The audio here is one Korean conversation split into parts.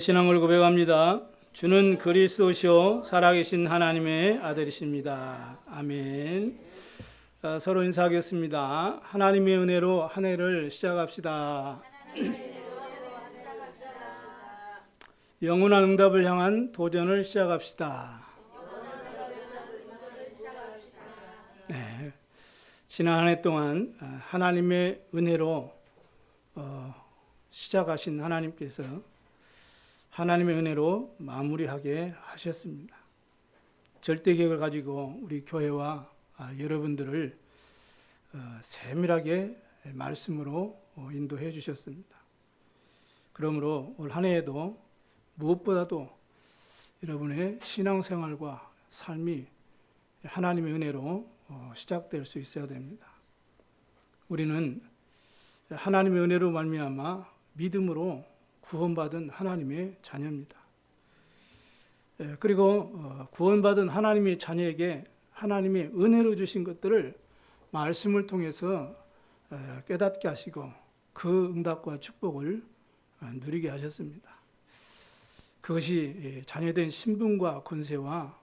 신앙을 고백합니다. 주는 그리스도시요 살아계신 하나님의 아들이십니다. 아멘. 서로 인사하겠습니다. 하나님의 은혜로 한 해를 시작합시다. 영원한 응답을 향한 도전을 시작합시다. 네. 지난 한 해 동안 하나님의 은혜로 시작하신 하나님께서 하나님의 은혜로 마무리하게 하셨습니다. 절대계획을 가지고 우리 교회와 여러분들을 세밀하게 말씀으로 인도해 주셨습니다. 그러므로 올 한 해에도 무엇보다도 여러분의 신앙생활과 삶이 하나님의 은혜로 시작될 수 있어야 됩니다. 우리는 하나님의 은혜로 말미암아 믿음으로 구원받은 하나님의 자녀입니다. 그리고 구원받은 하나님의 자녀에게 하나님의 은혜로 주신 것들을 말씀을 통해서 깨닫게 하시고 그 응답과 축복을 누리게 하셨습니다. 그것이 자녀된 신분과 권세와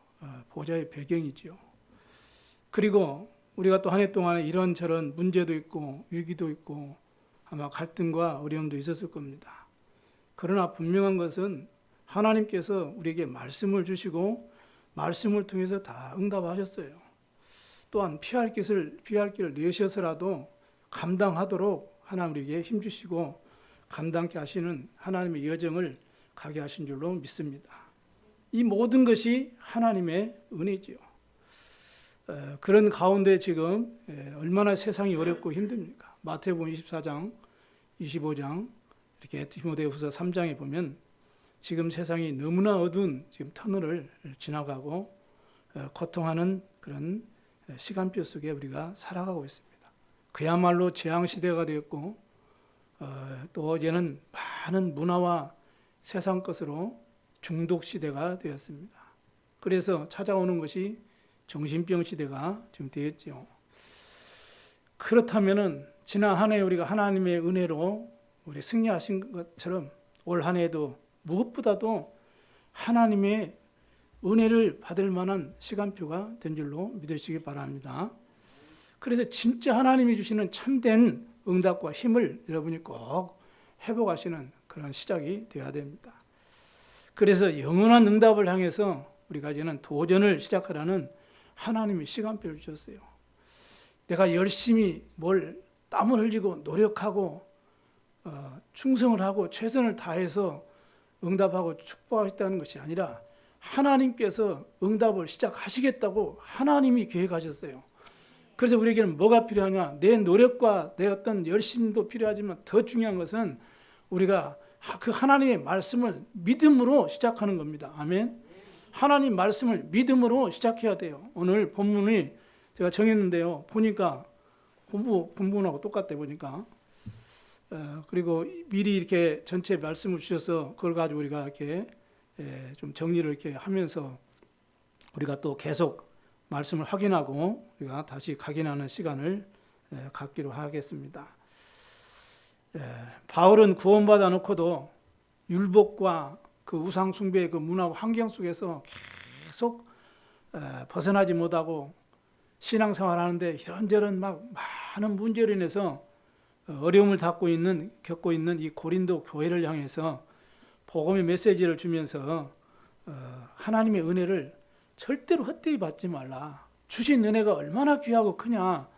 보좌의 배경이지요. 그리고 우리가 또 한 해 동안에 이런저런 문제도 있고 위기도 있고 아마 갈등과 어려움도 있었을 겁니다. 그러나 분명한 것은 하나님께서 우리에게 말씀을 주시고 말씀을 통해서 다 응답하셨어요. 또한 피할 길을 내셔서라도 감당하도록 하나님 우리에게 힘주시고 감당케 하시는 하나님의 여정을 가게 하신 줄로 믿습니다. 이 모든 것이 하나님의 은혜지요. 그런 가운데 지금 얼마나 세상이 어렵고 힘듭니까? 마태복음 24장, 25장 이렇게 디모데후서 3장에 보면 지금 세상이 너무나 어두운 지금 터널을 지나가고 고통하는 그런 시간표 속에 우리가 살아가고 있습니다. 그야말로 재앙 시대가 되었고 또 이제는 많은 문화와 세상 것으로 중독 시대가 되었습니다. 그래서 찾아오는 것이 정신병 시대가 지금 되었죠. 그렇다면은 지난 한 해 우리가 하나님의 은혜로 우리 승리하신 것처럼 올 한 해도 무엇보다도 하나님의 은혜를 받을 만한 시간표가 된 줄로 믿으시기 바랍니다. 그래서 진짜 하나님이 주시는 참된 응답과 힘을 여러분이 꼭 회복하시는 그런 시작이 되어야 됩니다. 그래서 영원한 응답을 향해서 우리가 이제는 도전을 시작하라는 하나님이 시간표를 주셨어요. 내가 열심히 땀을 흘리고 노력하고 충성을 하고 최선을 다해서 응답하고 축복하겠다는 것이 아니라 하나님께서 응답을 시작하시겠다고 하나님이 계획하셨어요. 그래서 우리에게는 뭐가 필요하냐? 내 노력과 내 어떤 열심도 필요하지만 더 중요한 것은 우리가 그 하나님의 말씀을 믿음으로 시작하는 겁니다. 아멘. 하나님 말씀을 믿음으로 시작해야 돼요. 오늘 본문이 제가 정했는데요. 보니까 본문하고 똑같대 보니까. 그리고 미리 이렇게 전체 말씀을 주셔서 그걸 가지고 우리가 이렇게 좀 정리를 이렇게 하면서 우리가 또 계속 말씀을 확인하고 우리가 다시 각인하는 시간을 갖기로 하겠습니다. 바울은 구원받아 놓고도 율법과 그 우상 숭배의 그 문화 환경 속에서 계속 벗어나지 못하고 신앙생활하는데 이런저런 막 많은 문제로 인해서 어려움을 겪고 있는 이 고린도 교회를 향해서 복음의 메시지를 주면서 하나님의 은혜를 절대로 헛되이 받지 말라. 주신 은혜가 얼마나 귀하고 크냐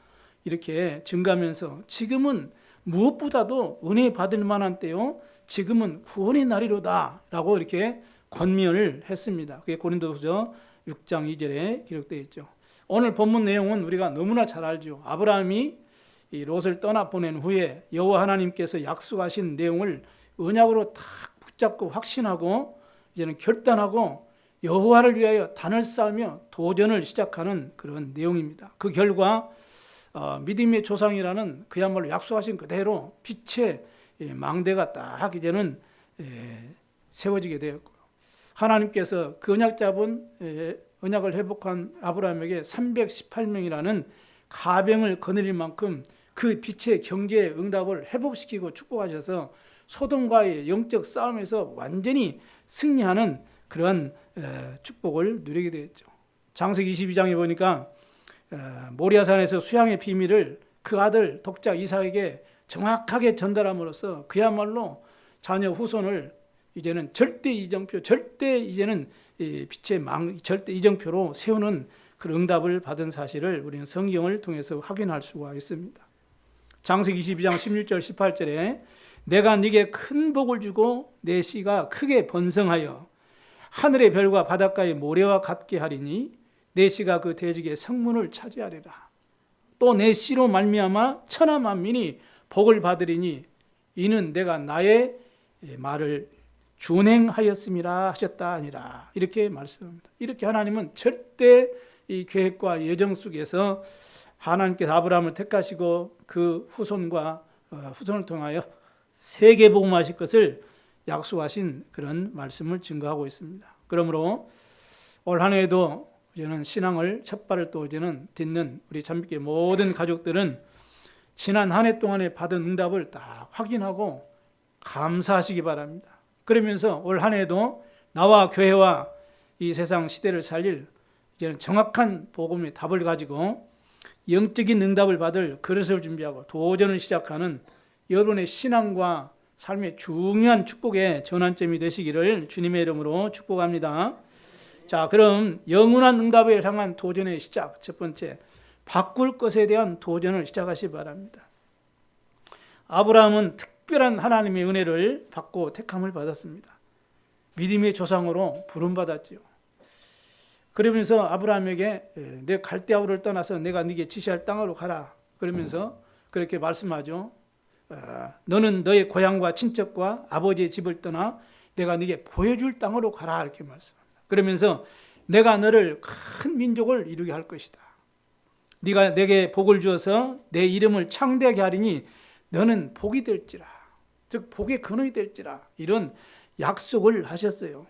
이렇게 증가하면서 지금은 무엇보다도 은혜 받을 만한 때요. 지금은 구원의 날이로다 라고 이렇게 권면을 했습니다. 그게 고린도후서 6장 2절에 기록되어 있죠. 오늘 본문 내용은 우리가 너무나 잘 알죠. 아브라함이 이 롯을 떠나보낸 후에 여호와 하나님께서 약속하신 내용을 언약으로 딱 붙잡고 확신하고 이제는 결단하고 여호와를 위하여 단을 쌓으며 도전을 시작하는 그런 내용입니다. 그 결과 믿음의 조상이라는 그야말로 약속하신 그대로 빛의 망대가 딱 이제는 세워지게 되었고요. 하나님께서 그 언약 잡은 언약을 회복한 아브라함에게 318명이라는 가병을 거느릴 만큼 그 빛의 경제의 응답을 회복시키고 축복하셔서 소돔과의 영적 싸움에서 완전히 승리하는 그러한 축복을 누리게 되었죠. 창세기 22장에 보니까 모리아산에서 수양의 비밀을 그 아들 독자 이삭에게 정확하게 전달함으로써 그야말로 자녀 후손을 이제는 절대 이정표, 절대 이제는 빛의 절대 이정표로 세우는 그 응답을 받은 사실을 우리는 성경을 통해서 확인할 수가 있습니다. 창세기 22장 16절 18절에 내가 네게 큰 복을 주고 내 씨가 크게 번성하여 하늘의 별과 바닷가의 모래와 같게 하리니 내 씨가 그 대적의 성문을 차지하리라. 또 내 씨로 말미암아 천하 만민이 복을 받으리니 이는 내가 나의 말을 준행하였음이라 하셨다 아니라. 이렇게 말씀합니다. 이렇게 하나님은 절대 이 계획과 예정 속에서 하나님께서 아브라함을 택하시고 그 후손을 통하여 세계 복음하실 것을 약속하신 그런 말씀을 증거하고 있습니다. 그러므로 올 한 해에도 이제는 신앙을 첫 발을 또 이제는 딛는 우리 참빛교회 모든 가족들은 지난 한 해 동안에 받은 응답을 다 확인하고 감사하시기 바랍니다. 그러면서 올 한 해도 나와 교회와 이 세상 시대를 살릴 이제는 정확한 복음의 답을 가지고 영적인 응답을 받을 그릇을 준비하고 도전을 시작하는 여러분의 신앙과 삶의 중요한 축복의 전환점이 되시기를 주님의 이름으로 축복합니다. 자, 그럼 영원한 응답을 향한 도전의 시작, 첫 번째, 바꿀 것에 대한 도전을 시작하시기 바랍니다. 아브라함은 특별한 하나님의 은혜를 받고 택함을 받았습니다. 믿음의 조상으로 부름받았지요. 그러면서 아브라함에게 내 갈대아우를 떠나서 내가 네게 지시할 땅으로 가라. 그러면서 그렇게 말씀하죠. 너는 너의 고향과 친척과 아버지의 집을 떠나 내가 네게 보여줄 땅으로 가라. 이렇게 말씀합니다. 그러면서 내가 너를 큰 민족을 이루게 할 것이다. 네가 내게 복을 주어서 내 이름을 창대하게 하리니 너는 복이 될지라. 즉 복의 근원이 될지라. 이런 약속을 하셨어요.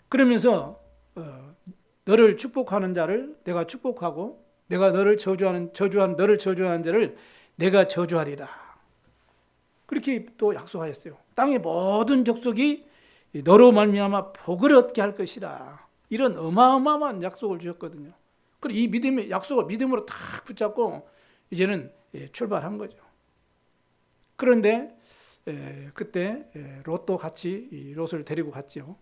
그러면서 너를 축복하는 자를 내가 축복하고 내가 너를 저주하는 자를 내가 저주하리라. 그렇게 또 약속하셨어요. 땅의 모든 족속이 너로 말미암아 복을 얻게 할 것이라. 이런 어마어마한 약속을 주셨거든요. 그리고 이 믿음의 약속을 믿음으로 탁 붙잡고 이제는 출발한 거죠. 그런데 그때 롯도 같이 롯을 데리고 갔죠.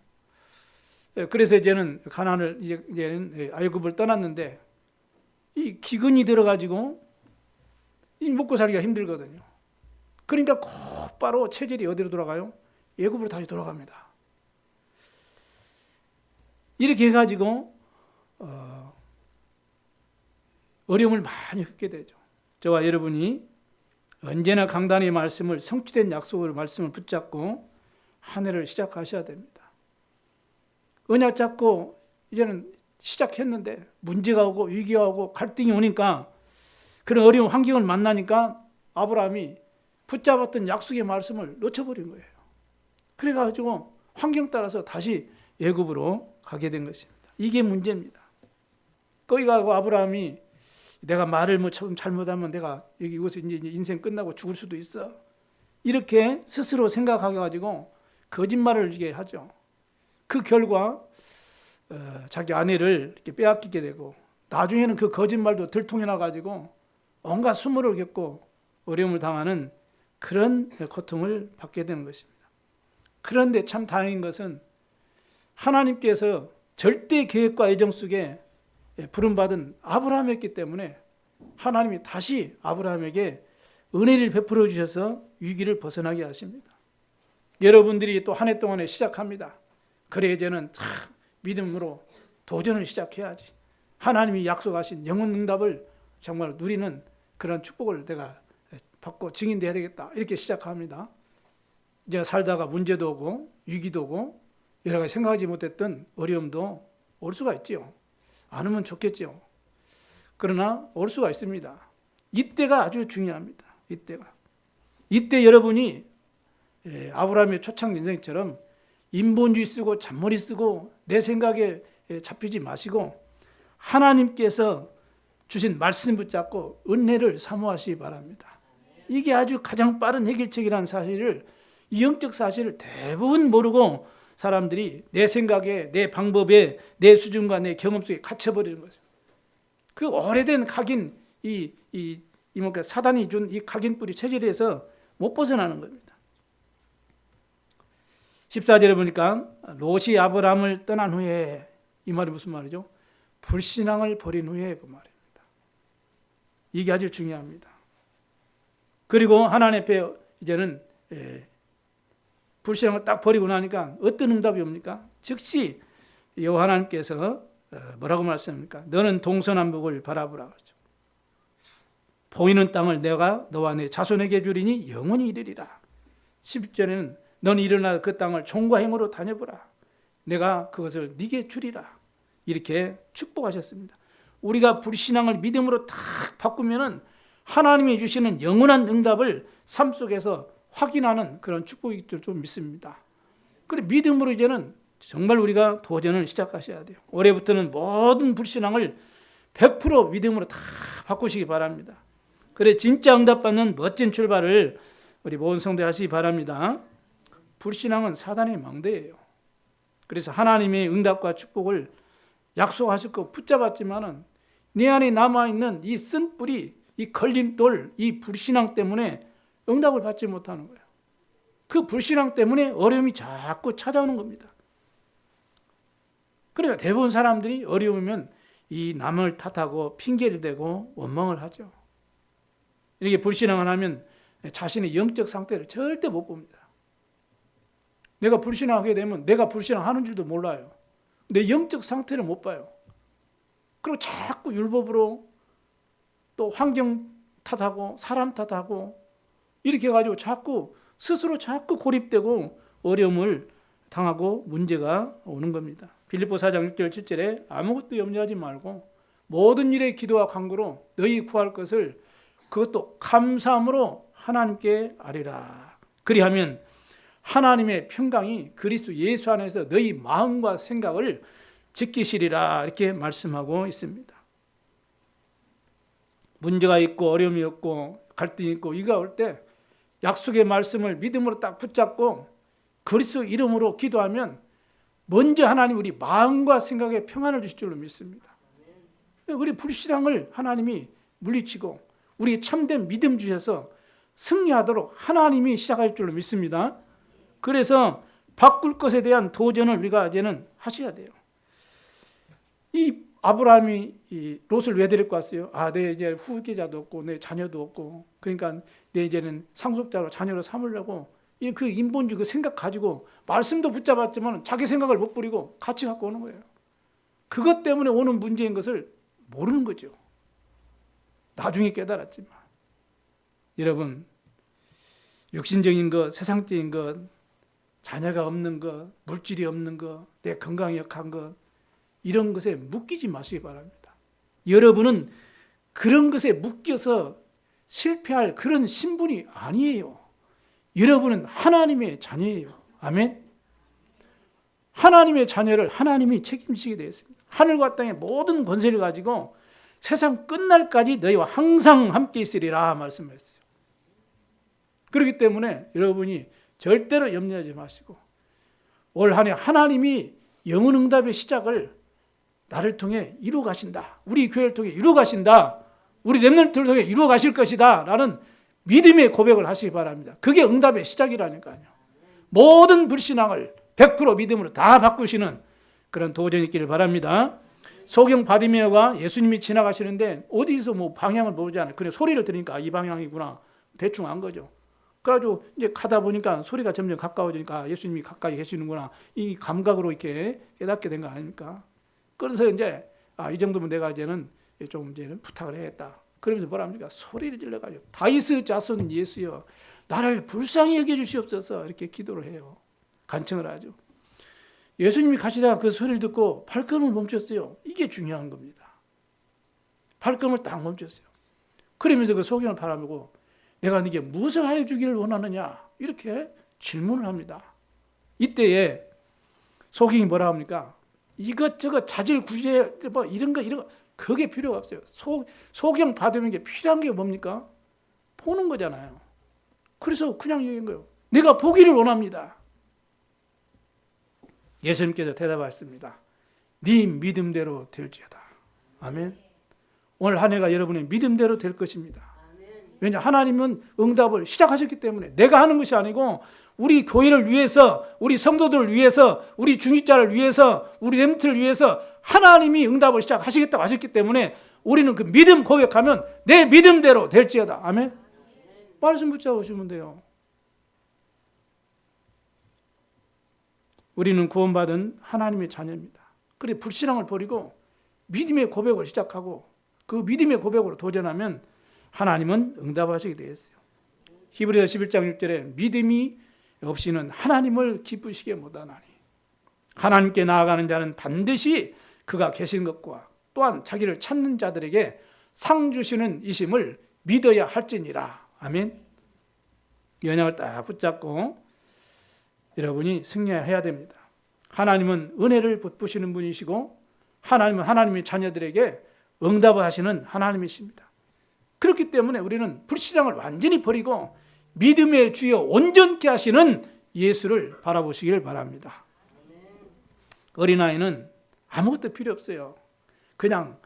그래서 이제는 가나안을 이제는 애굽을 떠났는데 이 기근이 들어가지고 이 먹고 살기가 힘들거든요. 그러니까 곧바로 체질이 어디로 돌아가요? 애굽으로 다시 돌아갑니다. 이렇게 해가지고 어려움을 많이 겪게 되죠. 저와 여러분이 언제나 강단의 말씀을 성취된 약속을 말씀을 붙잡고 한 해를 시작하셔야 됩니다. 언약 잡고 이제는 시작했는데 문제가 오고 위기가 오고 갈등이 오니까 그런 어려운 환경을 만나니까 아브라함이 붙잡았던 약속의 말씀을 놓쳐버린 거예요. 그래가지고 환경 따라서 다시 애굽으로 가게 된 것입니다. 이게 문제입니다. 거기 가고 아브라함이 내가 말을 뭐 잘못하면 내가 여기 이곳에 이제 인생 끝나고 죽을 수도 있어. 이렇게 스스로 생각해가지고 거짓말을 이게 하죠. 그 결과 자기 아내를 이렇게 빼앗기게 되고 나중에는 그 거짓말도 들통이 나가지고 온갖 수모를 겪고 어려움을 당하는 그런 고통을 받게 되는 것입니다. 그런데 참 다행인 것은 하나님께서 절대 계획과 예정 속에 부름받은 아브라함이었기 때문에 하나님이 다시 아브라함에게 은혜를 베풀어 주셔서 위기를 벗어나게 하십니다. 여러분들이 또 한 해 동안에 시작합니다. 그래 이제는 참 믿음으로 도전을 시작해야지. 하나님이 약속하신 영원 응답을 정말 누리는 그런 축복을 내가 받고 증인돼야 되겠다. 이렇게 시작합니다. 이제 살다가 문제도 오고 위기도 오고 여러 가지 생각하지 못했던 어려움도 올 수가 있지요. 안 오면 좋겠죠. 그러나 올 수가 있습니다. 이때가 아주 중요합니다. 이때 여러분이 아브라함의 초창 인생처럼 인본주의 쓰고 잔머리 쓰고 내 생각에 잡히지 마시고 하나님께서 주신 말씀 붙잡고 은혜를 사모하시기 바랍니다. 이게 아주 가장 빠른 해결책이라는 사실을, 이 영적 사실을 대부분 모르고 사람들이 내 생각에, 내 방법에, 내 수준과 내 경험 속에 갇혀버리는 거죠. 그 오래된 각인, 뭔가 사단이 준 이 각인뿌리 체질에서 못 벗어나는 겁니다. 14절에 보니까 롯이 아브라함을 떠난 후에, 이 말이 무슨 말이죠? 불신앙을 버린 후에 그 말입니다. 이게 아주 중요합니다. 그리고 하나님 앞에 이제는 불신앙을 딱 버리고 나니까 어떤 응답이 옵니까? 즉시 여호와 하나님께서 뭐라고 말씀합니까? 너는 동서남북을 바라보라 그러죠. 보이는 땅을 내가 너와 내 자손에게 주리니 영원히 이르리라. 10절에는 너는 일어나 그 땅을 종과 행으로 다녀보라. 내가 그것을 네게 주리라. 이렇게 축복하셨습니다. 우리가 불신앙을 믿음으로 딱 바꾸면은 하나님이 주시는 영원한 응답을 삶 속에서 확인하는 그런 축복이 좀 믿습니다. 그래 믿음으로 이제는 정말 우리가 도전을 시작하셔야 돼요. 올해부터는 모든 불신앙을 100% 믿음으로 다 바꾸시기 바랍니다. 그래 진짜 응답받는 멋진 출발을 우리 모든 성도 하시기 바랍니다. 불신앙은 사단의 망대예요. 그래서 하나님의 응답과 축복을 약속하실 거 붙잡았지만은 내 안에 남아있는 이 쓴뿌리, 이 걸림돌, 이 불신앙 때문에 응답을 받지 못하는 거예요. 그 불신앙 때문에 어려움이 자꾸 찾아오는 겁니다. 그러니까 대부분 사람들이 어려우면 이 남을 탓하고 핑계를 대고 원망을 하죠. 이렇게 불신앙을 하면 자신의 영적 상태를 절대 못 봅니다. 내가 불신앙하게 되면 내가 불신앙하는 줄도 몰라요. 내 영적 상태를 못 봐요. 그리고 자꾸 율법으로 또 환경 탓하고 사람 탓하고 이렇게 해가지고 자꾸 스스로 자꾸 고립되고 어려움을 당하고 문제가 오는 겁니다. 빌립보 4장 6절 7절에 아무것도 염려하지 말고 모든 일에 기도와 간구로 너희 구할 것을 그것도 감사함으로 하나님께 아뢰라. 그리하면 하나님의 평강이 그리스도 예수 안에서 너희 마음과 생각을 지키시리라. 이렇게 말씀하고 있습니다. 문제가 있고 어려움이 있고 갈등이 있고 이가 올 때 약속의 말씀을 믿음으로 딱 붙잡고 그리스도 이름으로 기도하면 먼저 하나님 우리 마음과 생각에 평안을 주실 줄로 믿습니다. 우리 불신앙을 하나님이 물리치고 우리의 참된 믿음 주셔서 승리하도록 하나님이 시작할 줄로 믿습니다. 그래서 바꿀 것에 대한 도전을 우리가 이제는 하셔야 돼요. 이 아브라함이 이 롯을 왜 데리고 왔어요? 내 이제 후계자도 없고 내 자녀도 없고 그러니까 내 이제는 상속자로 자녀로 삼으려고 그 인본주의 그 생각 가지고 말씀도 붙잡았지만 자기 생각을 못 부리고 같이 갖고 오는 거예요. 그것 때문에 오는 문제인 것을 모르는 거죠. 나중에 깨달았지만. 여러분, 육신적인 것, 세상적인 것, 자녀가 없는 것, 물질이 없는 것, 내 건강이 약한 것, 이런 것에 묶이지 마시기 바랍니다. 여러분은 그런 것에 묶여서 실패할 그런 신분이 아니에요. 여러분은 하나님의 자녀예요. 아멘. 하나님의 자녀를 하나님이 책임지게 되어 있습니다. 하늘과 땅의 모든 권세를 가지고 세상 끝날까지 너희와 항상 함께 있으리라 말씀하셨어요. 그렇기 때문에 여러분이 절대로 염려하지 마시고 올 한 해 하나님이 영혼 응답의 시작을 나를 통해 이루어 가신다. 우리 교회를 통해 이루어 가신다. 우리 렘넌트를 통해 이루어 가실 것이다. 라는 믿음의 고백을 하시기 바랍니다. 그게 응답의 시작이라니까요. 모든 불신앙을 100% 믿음으로 다 바꾸시는 그런 도전이 있기를 바랍니다. 소경 바디메어가 예수님이 지나가시는데 어디서 뭐 방향을 모르지 않아요. 그냥 소리를 들으니까 이 방향이구나. 대충 안 거죠. 그래가지고 이제 가다 보니까 소리가 점점 가까워지니까 예수님이 가까이 계시는구나. 이 감각으로 이렇게 깨닫게 된 거 아닙니까? 그래서 이제 이 정도면 내가 이제는 부탁을 해야겠다. 그러면서 뭐라 합니까? 소리를 질러가지고 다윗의 자손 예수여 나를 불쌍히 여겨주시옵소서 이렇게 기도를 해요. 간청을 하죠. 예수님이 가시다가 그 소리를 듣고 발걸음을 멈췄어요. 이게 중요한 겁니다. 발걸음을 딱 멈췄어요. 그러면서 그 소경을 바라보고 내가 네게 무엇을 하여 주기를 원하느냐 이렇게 질문을 합니다. 이때에 소경이 뭐라 합니까? 이것저것 자질 구제 이런 거 그게 필요가 없어요. 소경 받으면 게 필요한 게 뭡니까? 보는 거잖아요. 그래서 그냥 얘기한 거예요. 내가 보기를 원합니다. 예수님께서 대답하셨습니다. 네 믿음대로 될지어다. 아멘. 오늘 한 해가 여러분의 믿음대로 될 것입니다. 왜냐, 하나님은 응답을 시작하셨기 때문에 내가 하는 것이 아니고 우리 교회를 위해서, 우리 성도들을 위해서, 우리 중직자를 위해서, 우리 렘트를 위해서 하나님이 응답을 시작하시겠다고 하셨기 때문에 우리는 그 믿음 고백하면 내 믿음대로 될지어다. 아멘. 말씀 붙잡으시면 돼요. 우리는 구원받은 하나님의 자녀입니다. 그래 불신앙을 버리고 믿음의 고백을 시작하고 그 믿음의 고백으로 도전하면 하나님은 응답하시게 되어 있어요. 히브리서 11장 6절에 믿음이 없이는 하나님을 기쁘시게 못하나니 하나님께 나아가는 자는 반드시 그가 계신 것과 또한 자기를 찾는 자들에게 상 주시는 이심을 믿어야 할지니라. 아멘. 이 언약을 딱 붙잡고 여러분이 승리해야 됩니다. 하나님은 은혜를 베푸시는 분이시고 하나님은 하나님의 자녀들에게 응답을 하시는 하나님이십니다. 그렇기 때문에 우리는 불신앙을 완전히 버리고 믿음의 주여 온전케 하시는 예수를 바라보시길 바랍니다. 어린아이는 아무것도 필요 없어요. 그냥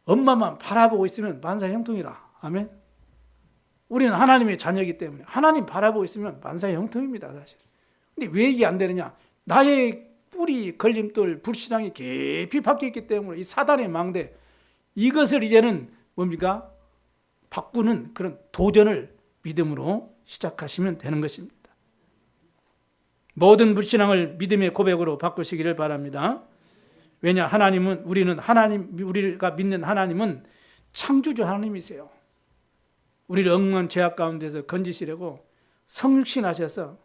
엄마만 바라보고 있으면 만사형통이라. 아멘. 우리는 하나님의 자녀이기 때문에 하나님 바라보고 있으면 만사형통입니다. 사실. 근데 왜 이게 안 되느냐? 나의 뿌리, 걸림돌, 불신앙이 깊이 박혀있기 때문에 이 사단의 망대, 이것을 이제는 뭡니까? 바꾸는 그런 도전을 믿음으로 시작하시면 되는 것입니다. 모든 불신앙을 믿음의 고백으로 바꾸시기를 바랍니다. 왜냐, 하나님은 우리가 믿는 하나님은 창조주 하나님이세요. 우리를 엉망 죄악 가운데서 건지시려고 성육신하셔서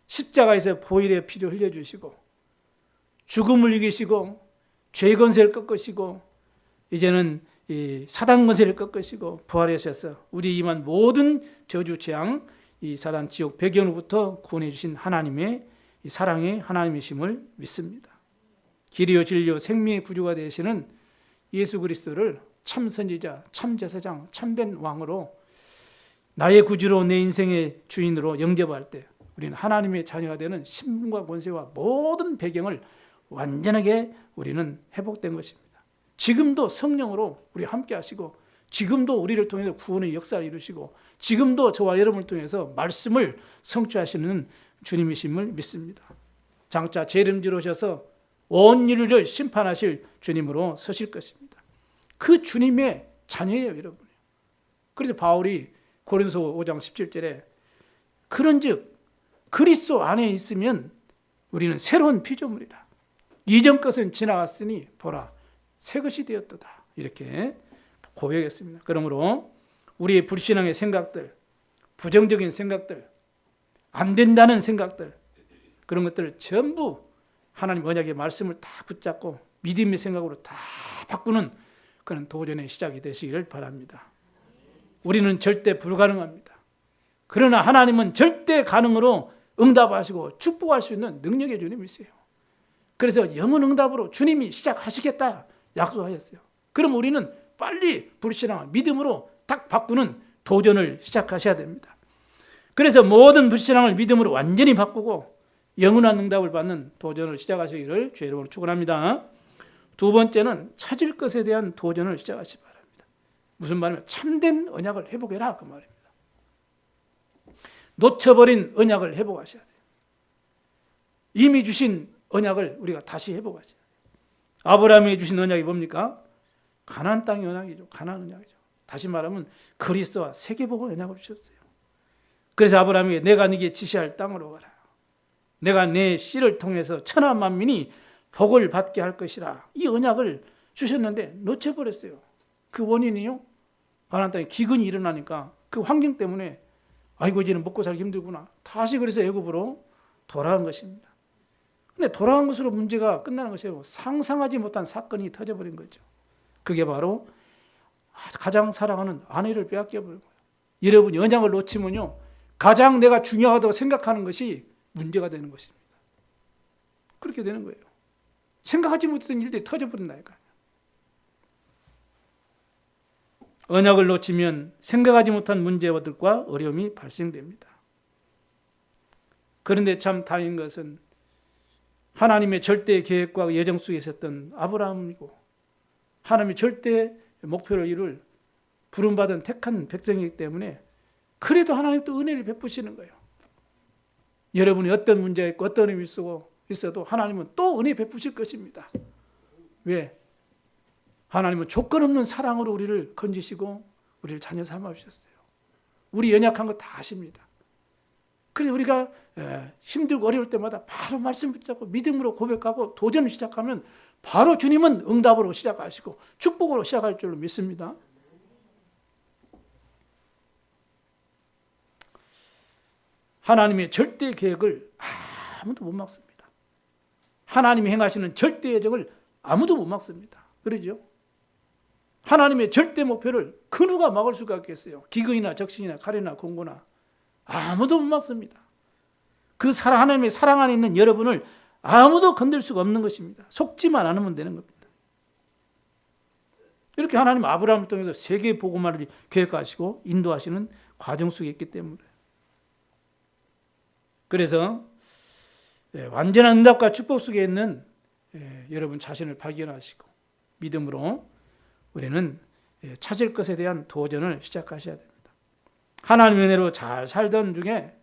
십자가에서 보혈의 피를 흘려주시고 죽음을 이기시고 죄 권세를 꺾으시고 이제는 이 사단 권세를 꺾으시고 부활하셔서 우리 임한 모든 저주 재앙, 이 사단 지옥 배경으로부터 구원해 주신 하나님의 이 사랑의 하나님이심을 믿습니다. 길이요 진리요 생명의 구주가 되시는 예수 그리스도를 참 선지자, 참 제사장, 참된 왕으로 나의 구주로 내 인생의 주인으로 영접할 때 우리는 하나님의 자녀가 되는 신분과 권세와 모든 배경을 완전하게 우리는 회복된 것입니다. 지금도 성령으로 우리 함께 하시고 지금도 우리를 통해서 구원의 역사를 이루시고 지금도 저와 여러분을 통해서 말씀을 성취하시는 주님이심을 믿습니다. 장차 재림지로 오셔서 온 인류를 심판하실 주님으로 서실 것입니다. 그 주님의 자녀예요, 여러분. 그래서 바울이 고린도서 5장 17절에 그런즉 그리스도 안에 있으면 우리는 새로운 피조물이다. 이전 것은 지나갔으니 보라 새 것이 되었도다. 이렇게 고백했습니다. 그러므로 우리의 불신앙의 생각들, 부정적인 생각들, 안 된다는 생각들, 그런 것들을 전부 하나님 언약의 말씀을 다 붙잡고 믿음의 생각으로 다 바꾸는 그런 도전의 시작이 되시기를 바랍니다. 우리는 절대 불가능합니다. 그러나 하나님은 절대 가능으로 응답하시고 축복할 수 있는 능력의 주님이세요. 그래서 영원 응답으로 주님이 시작하시겠다 약속하셨어요. 그럼 우리는 빨리 불신앙을 믿음으로 딱 바꾸는 도전을 시작하셔야 됩니다. 그래서 모든 불신앙을 믿음으로 완전히 바꾸고 영원한 응답을 받는 도전을 시작하시기를 주의 이름으로 축원합니다. 두 번째는 찾을 것에 대한 도전을 시작하시기 바랍니다. 무슨 말이냐면 참된 언약을 회복해라 그 말입니다. 놓쳐버린 언약을 회복하셔야 돼요. 이미 주신 언약을 우리가 다시 회복하셔야 돼요. 아브라함이 주신 언약이 뭡니까? 가나안 땅의 언약이죠. 가나안 언약이죠. 다시 말하면 그리스도와 세계복의 언약을 주셨어요. 그래서 아브라함에게 내가 네게 지시할 땅으로 가라. 내가 내 씨를 통해서 천하 만민이 복을 받게 할 것이라. 이 언약을 주셨는데 놓쳐버렸어요. 그 원인이요? 가나안 땅에 기근이 일어나니까 그 환경 때문에 아이고 이제는 먹고 살기 힘들구나. 다시 그래서 애굽으로 돌아간 것입니다. 근데 돌아간 것으로 문제가 끝나는 것이 아니고 상상하지 못한 사건이 터져버린 거죠. 그게 바로 가장 사랑하는 아내를 빼앗겨버린 거예요. 여러분이 언약을 놓치면요, 가장 내가 중요하다고 생각하는 것이 문제가 되는 것입니다. 그렇게 되는 거예요. 생각하지 못했던 일들이 터져버린다니까요. 언약을 놓치면 생각하지 못한 문제들과 어려움이 발생됩니다. 그런데 참 다행인 것은 하나님의 절대 계획과 예정 속에 있었던 아브라함이고 하나님의 절대 목표를 이룰 부름받은 택한 백성이기 때문에 그래도 하나님 또 은혜를 베푸시는 거예요. 여러분이 어떤 문제가 있고 어떤 일이 있어도 하나님은 또 은혜 베푸실 것입니다. 왜? 하나님은 조건 없는 사랑으로 우리를 건지시고 우리를 자녀 삼아 주셨어요. 우리 연약한 거 다 아십니다. 그래서 우리가 힘들고 어려울 때마다 바로 말씀 붙잡고 믿음으로 고백하고 도전을 시작하면 바로 주님은 응답으로 시작하시고 축복으로 시작할 줄로 믿습니다. 하나님의 절대 계획을 아무도 못 막습니다. 하나님이 행하시는 절대 예정을 아무도 못 막습니다. 그러죠? 하나님의 절대 목표를 그 누가 막을 수가 있겠어요? 기근이나 적신이나 칼이나 공고나 아무도 못 막습니다. 그 하나님의 사랑 안에 있는 여러분을 아무도 건들 수가 없는 것입니다. 속지만 않으면 되는 겁니다. 이렇게 하나님 아브라함을 통해서 세계 복음화를 계획하시고 인도하시는 과정 속에 있기 때문에 그래서 완전한 응답과 축복 속에 있는 여러분 자신을 발견하시고 믿음으로 우리는 찾을 것에 대한 도전을 시작하셔야 됩니다. 하나님의 은혜로 잘 살던 중에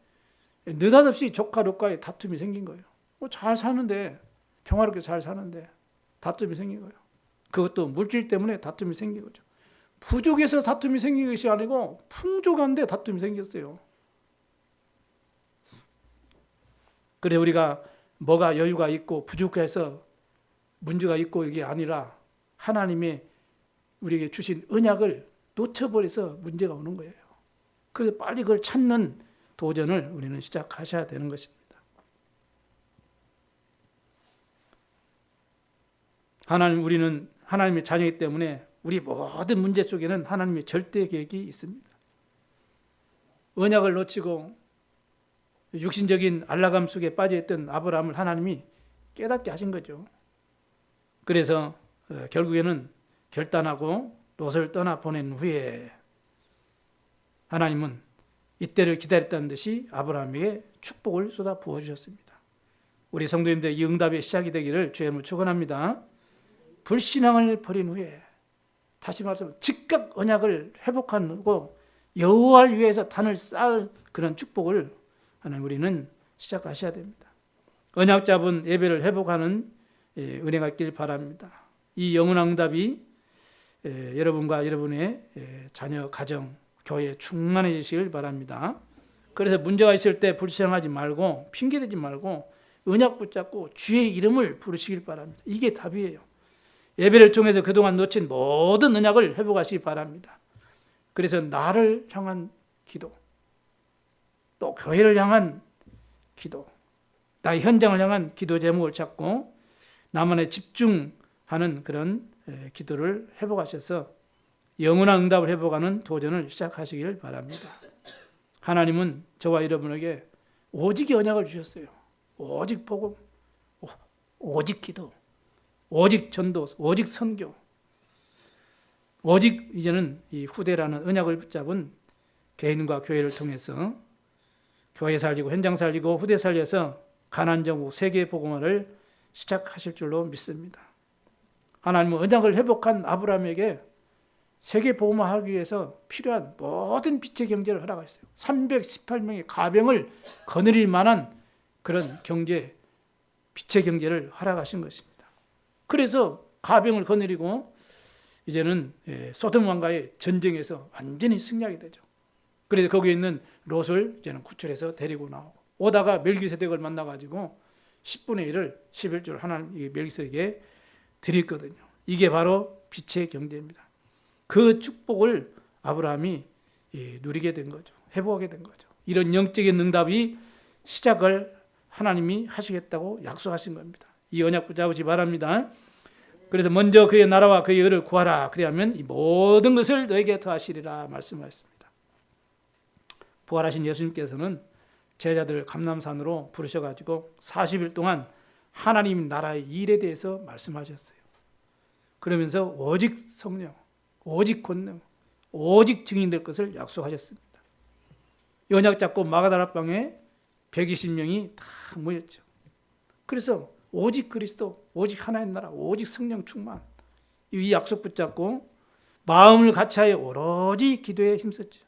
느닷없이 조카 롯과의 다툼이 생긴 거예요. 잘 사는데 평화롭게 잘 사는데 다툼이 생긴 거예요. 그것도 물질 때문에 다툼이 생긴 거죠. 부족해서 다툼이 생긴 것이 아니고 풍족한데 다툼이 생겼어요. 그래서 우리가 뭐가 여유가 있고 부족해서 문제가 있고 이게 아니라 하나님의 우리에게 주신 언약을 놓쳐버려서 문제가 오는 거예요. 그래서 빨리 그걸 찾는 도전을 우리는 시작하셔야 되는 것입니다. 우리는 하나님의 자녀이기 때문에 우리 모든 문제 속에는 하나님의 절대 계획이 있습니다. 언약을 놓치고 육신적인 안락함 속에 빠져있던 아브라함을 하나님이 깨닫게 하신 거죠. 그래서 결국에는 결단하고 롯을 떠나 보낸 후에 하나님은 이때를 기다렸다는 듯이 아브라함에게 축복을 쏟아 부어주셨습니다. 우리 성도님들 이 응답의 시작이 되기를 주의 이름으로 축원합니다. 불신앙을 버린 후에 다시 말해서 즉각 언약을 회복하고 여호와를 위해서 단을 쌓을 그런 축복을 하나님 우리는 시작하셔야 됩니다. 언약 잡은 예배를 회복하는 은혜가 있길 바랍니다. 이 영원한 응답이 여러분과 여러분의 자녀, 가정, 교회에 충만해지시길 바랍니다. 그래서 문제가 있을 때 불신앙하지 말고 핑계대지 말고 언약 붙잡고 주의 이름을 부르시길 바랍니다. 이게 답이에요. 예배를 통해서 그동안 놓친 모든 언약을 회복하시기 바랍니다. 그래서 나를 향한 기도, 또 교회를 향한 기도, 나의 현장을 향한 기도 제목을 찾고 나만의 집중하는 그런 기도를 회복하셔서 영원한 응답을 회복하는 도전을 시작하시길 바랍니다. 하나님은 저와 여러분에게 오직의 언약을 주셨어요. 오직 복음, 오직 기도, 오직 전도, 오직 선교, 오직 이제는 이 후대라는 언약을 붙잡은 개인과 교회를 통해서 교회 살리고 현장 살리고 후대 살려서 가나안 전국 세계 복음화를 시작하실 줄로 믿습니다. 하나님은 언약을 회복한 아브라함에게 세계 복음화하기 위해서 필요한 모든 빛의 경제를 허락하셨어요. 318명의 가병을 거느릴 만한 그런 경제, 빛의 경제를 허락하신 것입니다. 그래서 가병을 거느리고 이제는 소돔 왕과의 전쟁에서 완전히 승리하게 되죠. 그래서 거기에 있는 롯을 이제는 구출해서 데리고 나오고 오다가 멜기세덱을 만나가지고 10분의 1을 11조를 하나님 멜기세덱에게 드렸거든요. 이게 바로 빛의 경제입니다. 그 축복을 아브라함이 누리게 된 거죠. 회복하게 된 거죠. 이런 영적인 응답이 시작을 하나님이 하시겠다고 약속하신 겁니다. 이 언약 붙잡으시 바랍니다. 그래서 먼저 그의 나라와 그의 의를 구하라. 그리하면 이 모든 것을 너에게 더하시리라 말씀하셨습니다. 부활하신 예수님께서는 제자들 감람산으로 부르셔가지고 40일 동안 하나님 나라의 일에 대해서 말씀하셨어요. 그러면서 오직 성령, 오직 권능, 오직 증인될 것을 약속하셨습니다. 언약 잡고 마가다라 방에 120명이 다 모였죠. 그래서 오직 그리스도, 오직 하나님 나라, 오직 성령 충만, 이 약속 붙잡고 마음을 같이하여 오로지 기도에 힘썼죠.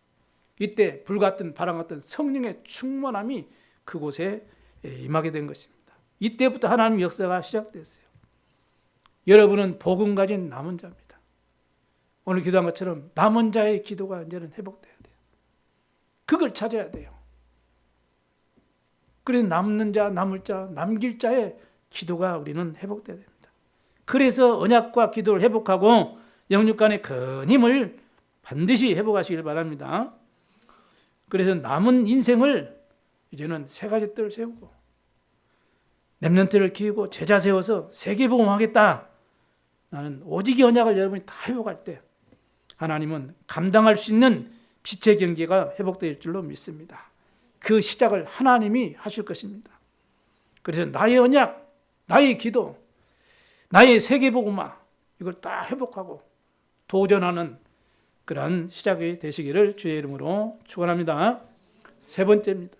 이때 불같은 바람 같은 성령의 충만함이 그곳에 임하게 된 것입니다. 이때부터 하나님의 역사가 시작됐어요. 여러분은 복음 가진 남은 자입니다. 오늘 기도한 것처럼 남은 자의 기도가 이제는 회복돼야 돼요. 그걸 찾아야 돼요. 그래서 남는 자, 남을 자, 남길 자의 기도가 우리는 회복돼야 됩니다. 그래서 언약과 기도를 회복하고 영육 간의 큰 힘을 반드시 회복하시길 바랍니다. 그래서 남은 인생을 이제는 세 가지 뜰을 세우고 렘넌트를 키우고 제자 세워서 세계복음하겠다. 나는 오직의 언약을 여러분이 다 회복할 때 하나님은 감당할 수 있는 빛의 경계가 회복될 줄로 믿습니다. 그 시작을 하나님이 하실 것입니다. 그래서 나의 언약, 나의 기도, 나의 세계복음화 이걸 다 회복하고 도전하는 그러한 시작이 되시기를 주의 이름으로 축원합니다. 세 번째입니다.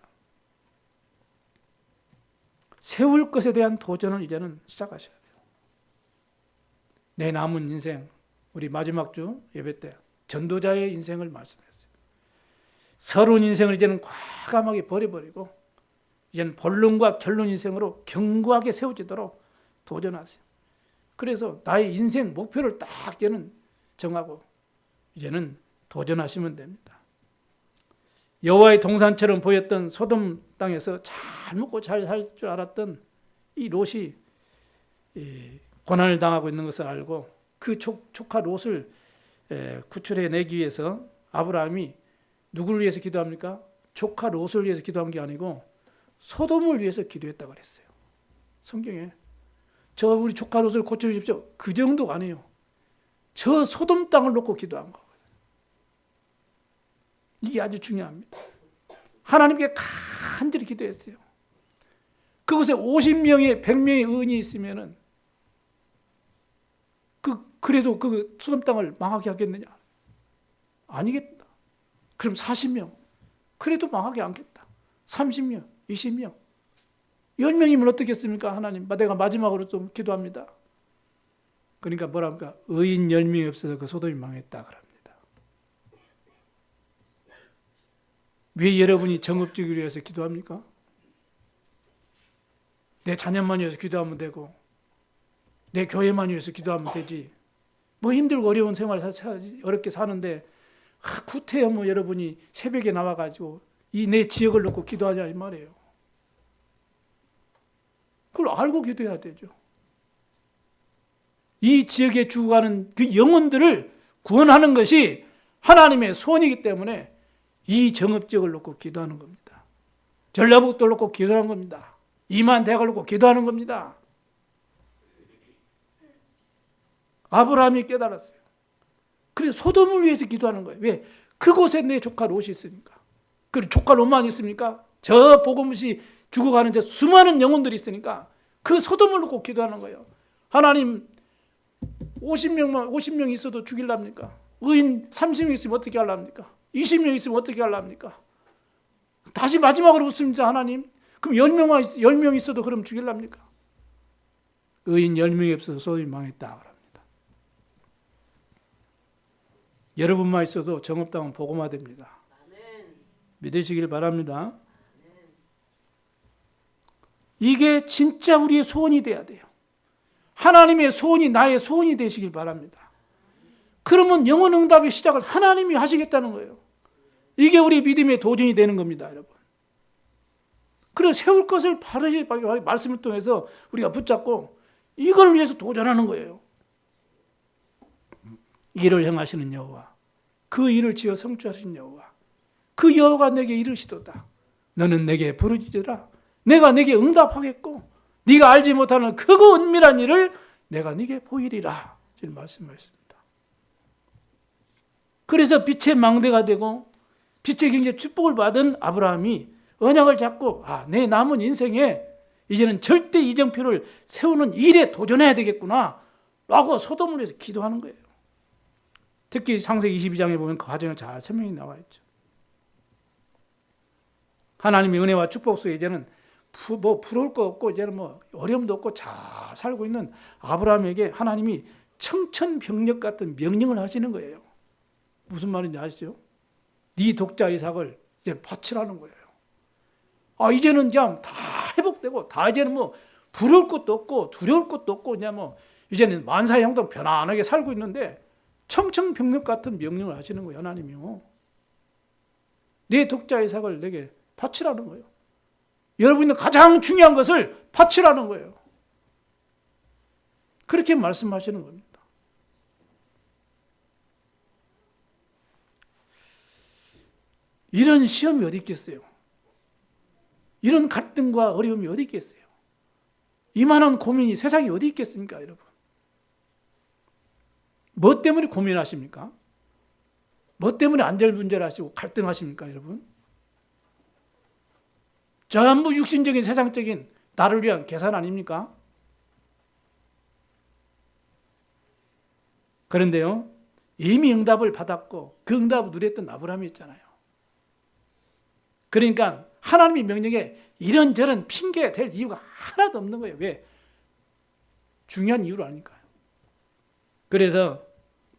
세울 것에 대한 도전을 이제는 시작하셔야 돼요. 내 남은 인생, 우리 마지막 주 예배 때 전도자의 인생을 말씀했어요. 서론 인생을 이제는 과감하게 버려버리고 이제는 본론과 결론 인생으로 견고하게 세워지도록 도전하세요. 그래서 나의 인생 목표를 딱 이제는 정하고 이제는 도전하시면 됩니다. 여호와의 동산처럼 보였던 소돔 땅에서 잘 먹고 잘 살 줄 알았던 이 롯이 고난을 당하고 있는 것을 알고 그 조카 롯을 구출해내기 위해서 아브라함이 누구를 위해서 기도합니까? 조카 롯을 위해서 기도한 게 아니고 소돔을 위해서 기도했다고 그랬어요. 성경에 저 우리 조카 롯을 고쳐 주십시오. 그 정도가 아니에요. 저 소돔 땅을 놓고 기도한 거거든요. 이게 아주 중요합니다. 하나님께 간절히 기도했어요. 그곳에 50명의 100명의 의인이 있으면은 그래도 그 소돔 땅을 망하게 하겠느냐? 아니겠다. 그럼 40명. 그래도 망하게 않겠다. 30명, 20명. 10명이면 어떻겠습니까? 하나님, 내가 마지막으로 좀 기도합니다. 그러니까 뭐랍니까? 의인 10명이 없어서 그 소돔이 망했다 그럽니다. 왜 여러분이 정읍지기를 위해서 기도합니까? 내 자녀만 위해서 기도하면 되고 내 교회만 위해서 기도하면 되지. 뭐 힘들고 어려운 생활 어렵게 사는데 구태여 뭐 여러분이 새벽에 나와가지고 이 내 지역을 놓고 기도하자 이 말이에요. 그걸 알고 기도해야 되죠. 이 지역에 죽어가는 그 영혼들을 구원하는 것이 하나님의 소원이기 때문에 이 정읍지역을 놓고 기도하는 겁니다. 전라북도를 놓고 기도하는 겁니다. 이만대학을 놓고 기도하는 겁니다. 아브라함이 깨달았어요. 그래서 소돔을 위해서 기도하는 거예요. 왜? 그곳에 내 조카 롯이 있으니까. 그리고 조카 롯만 있습니까? 저 복음시 죽어가는 저 수많은 영혼들이 있으니까 그 소돔을 놓고 기도하는 거예요. 하나님 50명 있어도 죽일랍니까? 의인 30명 있으면 어떻게 하랍니까? 20명 있으면 어떻게 하랍니까? 다시 마지막으로 묻습니다. 하나님. 그럼 10명 있어도 그럼 죽일랍니까? 의인 10명이 없어서 소돔이 망했다 그럽니다. 여러분만 있어도 정읍 땅은 복음화됩니다. 믿으시길 바랍니다. 이게 진짜 우리의 소원이 돼야 돼요. 하나님의 소원이 나의 소원이 되시길 바랍니다. 그러면 영혼 응답의 시작을 하나님이 하시겠다는 거예요. 이게 우리 믿음의 도전이 되는 겁니다, 여러분. 그래서 세울 것을 바르게 말씀을 통해서 우리가 붙잡고 이걸 위해서 도전하는 거예요. 일을 행하시는 여호와, 그 일을 지어 성취하신 여호와, 그 여호와가 내게 이르시도다. 너는 내게 부르짖으라. 내가 내게 응답하겠고 네가 알지 못하는 크고 은밀한 일을 내가 네게 보이리라. 지금 말씀하셨습니다. 그래서 빛의 망대가 되고 빛의 경제 축복을 받은 아브라함이 언약을 잡고 내 남은 인생에 이제는 절대 이정표를 세우는 일에 도전해야 되겠구나 라고 소돔을 위해서 기도하는 거예요. 특히 창세기 22장에 보면 그 과정을 잘 설명이 나와 있죠. 하나님의 은혜와 축복 속에 이제는 부러울 거 없고 이제는 어려움도 없고 잘 살고 있는 아브라함에게 하나님이 청천벽력 같은 명령을 하시는 거예요. 무슨 말인지 아시죠? 네 독자 이삭을 이제 바치라는 거예요. 이제는 그냥 다 회복되고 다 이제는 부러울 것도 없고 두려울 것도 없고 그냥 이제는 만사의 형통 편안하게 살고 있는데 청천벽력 같은 명령을 하시는 거예요. 하나님이요. 내 독자 이삭을 내게 바치라는 거예요. 여러분은 가장 중요한 것을 바치라는 거예요. 그렇게 말씀하시는 겁니다. 이런 시험이 어디 있겠어요? 이런 갈등과 어려움이 어디 있겠어요? 이만한 고민이 세상에 어디 있겠습니까, 여러분? 뭐 때문에 고민하십니까? 뭐 때문에 안절분절하시고 갈등하십니까, 여러분? 전부 육신적인 세상적인 나를 위한 계산 아닙니까? 그런데요, 이미 응답을 받았고 그 응답을 누렸던 아브라함이 있잖아요. 그러니까 하나님의 명령에 이런저런 핑계 댈 이유가 하나도 없는 거예요. 왜? 중요한 이유를 아니까요. 그래서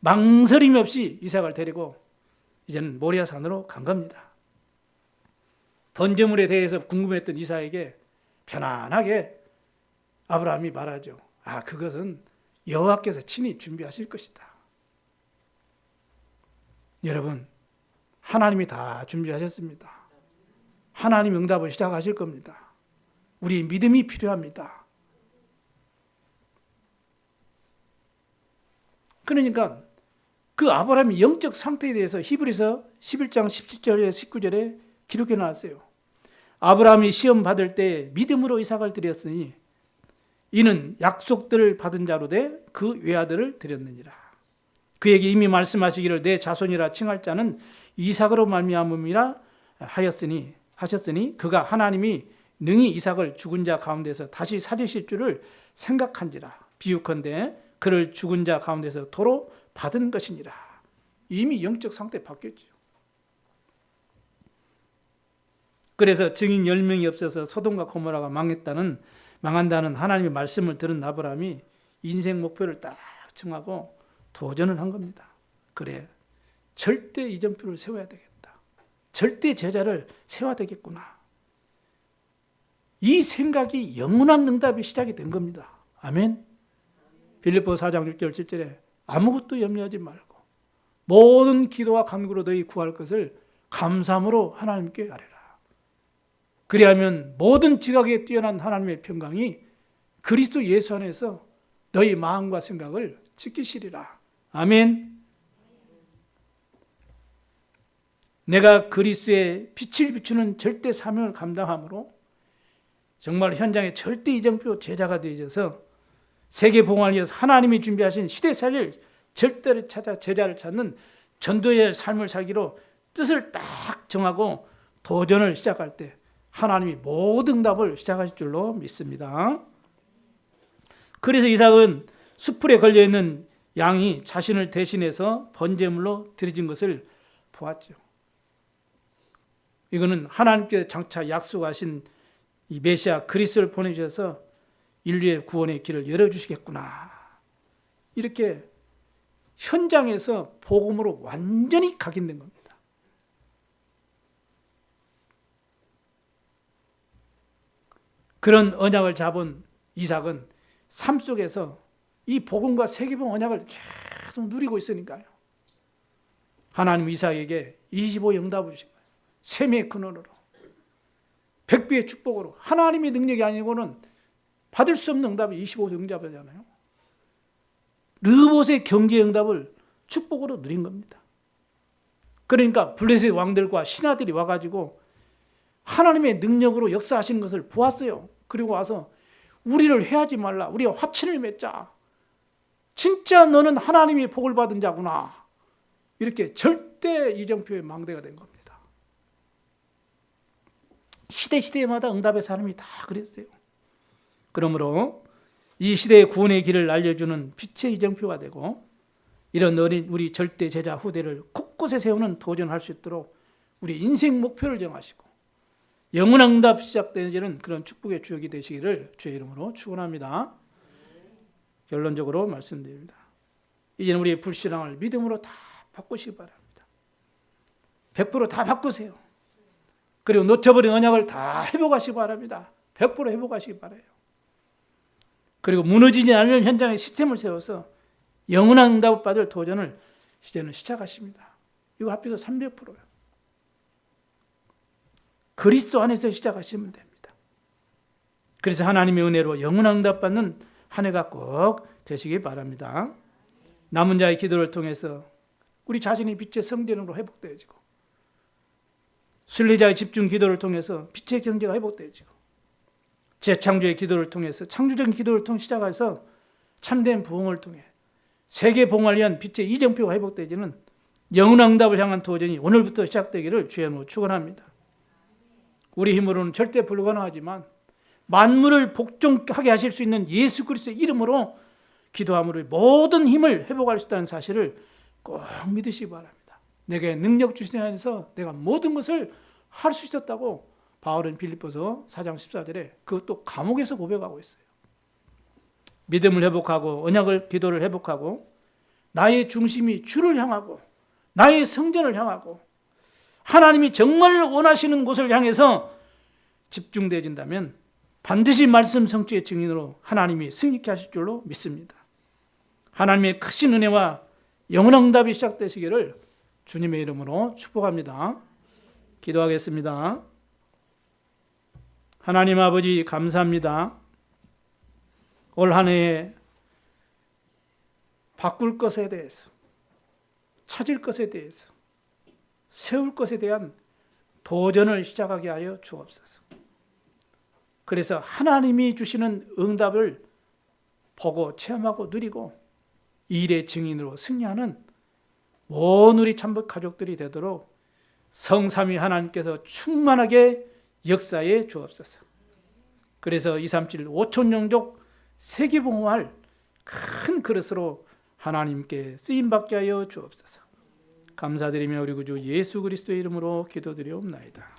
망설임 없이 이삭을 데리고 이제는 모리아산으로 간 겁니다. 번제물에 대해서 궁금했던 이삭에게 편안하게 아브라함이 말하죠. 그것은 여호와께서 친히 준비하실 것이다. 여러분, 하나님이 다 준비하셨습니다. 하나님 응답을 시작하실 겁니다. 우리 믿음이 필요합니다. 그러니까 그 아브라함의 영적 상태에 대해서 히브리서 11장 17절에 19절에 기록해 놨어요. 아브라함이 시험 받을 때 믿음으로 이삭을 드렸으니 이는 약속들을 받은 자로 돼 그 외아들을 드렸느니라. 그에게 이미 말씀하시기를 내 자손이라 칭할 자는 이삭으로 말미암음이라 하셨으니 그가 하나님이 능히 이삭을 죽은 자 가운데서 다시 살리실 줄을 생각한지라. 비유컨대 그를 죽은 자 가운데서 도로 받은 것이니라. 이미 영적 상태 바뀌었죠. 그래서 증인 10명이 없어서 소돔과 고모라가 망한다는 하나님의 말씀을 들은 아브라함이 인생 목표를 딱 정하고 도전을 한 겁니다. 그래, 절대 이정표를 세워야 되겠다. 절대 제자를 세워야 되겠구나. 이 생각이 영원한 응답의 시작이 된 겁니다. 아멘. 빌립보서 4장 6절 7절에 아무것도 염려하지 말고 모든 기도와 간구로 너희 구할 것을 감사함으로 하나님께 아뢰라. 그리하면 모든 지각에 뛰어난 하나님의 평강이 그리스도 예수 안에서 너희 마음과 생각을 지키시리라. 아멘. 내가 그리스도의 빛을 비추는 절대 사명을 감당함으로 정말 현장에 절대 이정표 제자가 되어져서 세계 복음을 위해서 하나님이 준비하신 시대 살릴 절대를 찾아 제자를 찾는 전도의 삶을 살기로 뜻을 딱 정하고 도전을 시작할 때 하나님이 모든 응답을 시작하실 줄로 믿습니다. 그래서 이삭은 숯불에 걸려있는 양이 자신을 대신해서 번제물로 드려진 것을 보았죠. 이거는 하나님께서 장차 약속하신 이 메시아 그리스도를 보내주셔서 인류의 구원의 길을 열어주시겠구나. 이렇게 현장에서 복음으로 완전히 각인된 겁니다. 그런 언약을 잡은 이삭은 삶 속에서 이 복음과 세계복 언약을 계속 누리고 있으니까요. 하나님 이삭에게 25 응답을 주신 거예요. 셈의 근원으로, 100배의 축복으로. 하나님의 능력이 아니고는 받을 수 없는 응답이 25 응답이잖아요. 르봇의 경제 응답을 축복으로 누린 겁니다. 그러니까 블레셋 왕들과 신하들이 와가지고 하나님의 능력으로 역사하시는 것을 보았어요. 그리고 와서 우리를 해하지 말라. 우리가 화친을 맺자. 진짜 너는 하나님의 복을 받은 자구나. 이렇게 절대 이정표의 망대가 된 겁니다. 시대마다 응답의 사람이 다 그랬어요. 그러므로 이 시대의 구원의 길을 알려주는 빛의 이정표가 되고 이런 어린 우리 절대 제자 후대를 곳곳에 세우는 도전할 수 있도록 우리 인생 목표를 정하시고 영원한 응답 시작되는 그런 축복의 주역이 되시기를 주의 이름으로 축원합니다. 결론적으로 말씀드립니다. 이제는 우리의 불신앙을 믿음으로 다 바꾸시기 바랍니다. 100%다 바꾸세요. 그리고 놓쳐버린 언약을 다 회복하시기 바랍니다. 100% 회복하시기 바라요. 그리고 무너지지 않는 현장에 시스템을 세워서 영원한 응답을 받을 도전을 이제는 시작하십니다. 이거 합해서 300%예요. 그리스도 안에서 시작하시면 됩니다. 그래서 하나님의 은혜로 영원한 응답 받는 한 해가 꼭 되시기 바랍니다. 남은 자의 기도를 통해서 우리 자신이 빛의 성전으로 회복되어지고 순례자의 집중 기도를 통해서 빛의 경제가 회복되어지고 재창조의 기도를 통해서 창조적인 기도를 통해 시작해서 참된 부흥을 통해 세계 봉화를 위한 빛의 이정표가 회복되어지는 영원한 응답을 향한 도전이 오늘부터 시작되기를 주의 이름으로 축원합니다. 우리 힘으로는 절대 불가능하지만 만물을 복종하게 하실 수 있는 예수 그리스도의 이름으로 기도함으로 모든 힘을 회복할 수 있다는 사실을 꼭 믿으시기 바랍니다. 내게 능력 주시는 안에서 내가 모든 것을 할 수 있었다고 바울은 빌립보서 4장 14절에 그것도 감옥에서 고백하고 있어요. 믿음을 회복하고 언약을 기도를 회복하고 나의 중심이 주를 향하고 나의 성전을 향하고 하나님이 정말 원하시는 곳을 향해서 집중되어진다면 반드시 말씀 성취의 증인으로 하나님이 승리케 하실 줄로 믿습니다. 하나님의 크신 은혜와 영원한 응답이 시작되시기를 주님의 이름으로 축복합니다. 기도하겠습니다. 하나님 아버지 감사합니다. 올 한 해에 바꿀 것에 대해서, 찾을 것에 대해서, 세울 것에 대한 도전을 시작하게 하여 주옵소서. 그래서 하나님이 주시는 응답을 보고 체험하고 누리고 이 일의 증인으로 승리하는 온 우리 참복 가족들이 되도록 성삼위 하나님께서 충만하게 역사해 주옵소서. 그래서 237 5천 영족 세계봉화할 큰 그릇으로 하나님께 쓰임받게 하여 주옵소서. 감사드리며 우리 구주 예수 그리스도의 이름으로 기도드리옵나이다.